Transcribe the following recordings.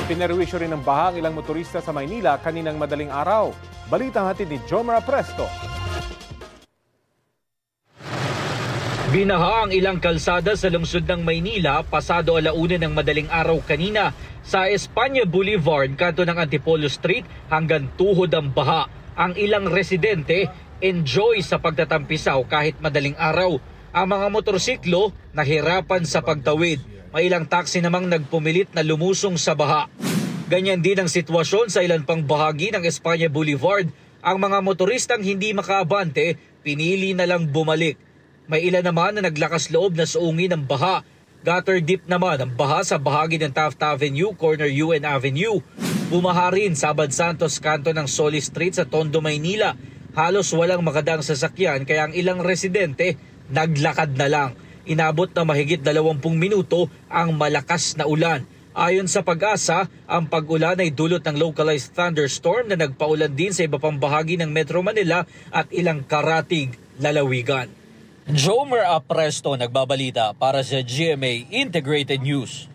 Pinerwisyo rin ng baha ang ilang motorista sa Maynila kaninang madaling araw. Balitang hatid ni Jomar Presto. Binaha ang ilang kalsada sa lungsod ng Maynila pasado alauna ng madaling araw kanina sa Espanya Boulevard, kanto ng Antipolo Street hanggang tuhod ang baha. Ang ilang residente enjoy sa pagtatampisaw kahit madaling araw. Ang mga motorsiklo nahirapan sa pagtawid. May ilang taxi namang nagpumilit na lumusong sa baha. Ganyan din ang sitwasyon sa ilan pang bahagi ng Espanya Boulevard. Ang mga motoristang hindi makaabante, pinili na lang bumalik. May ilan naman na naglakas loob na suungin ng baha. Gutter deep naman ang baha sa bahagi ng Taft Avenue, corner UN Avenue. Bumaha rin sa Abad Santos, kanto ng Solis Street sa Tondo, Maynila. Halos walang makadaang sasakyan kaya ang ilang residente naglakad na lang. Inabot na mahigit 20 minuto ang malakas na ulan. Ayon sa Pag-asa, ang pag-ulan ay dulot ng localized thunderstorm na nagpaulan din sa iba pang bahagi ng Metro Manila at ilang karatig lalawigan. Jomer Presto nagbabalita para sa GMA Integrated News.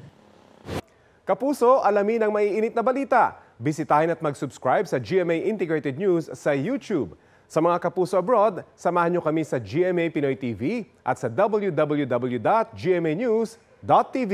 Kapuso, alamin ang maiinit na balita. Bisitahin at mag-subscribe sa GMA Integrated News sa YouTube. Sa mga kapuso abroad, samahan niyo kami sa GMA Pinoy TV at sa www.gmanews.tv.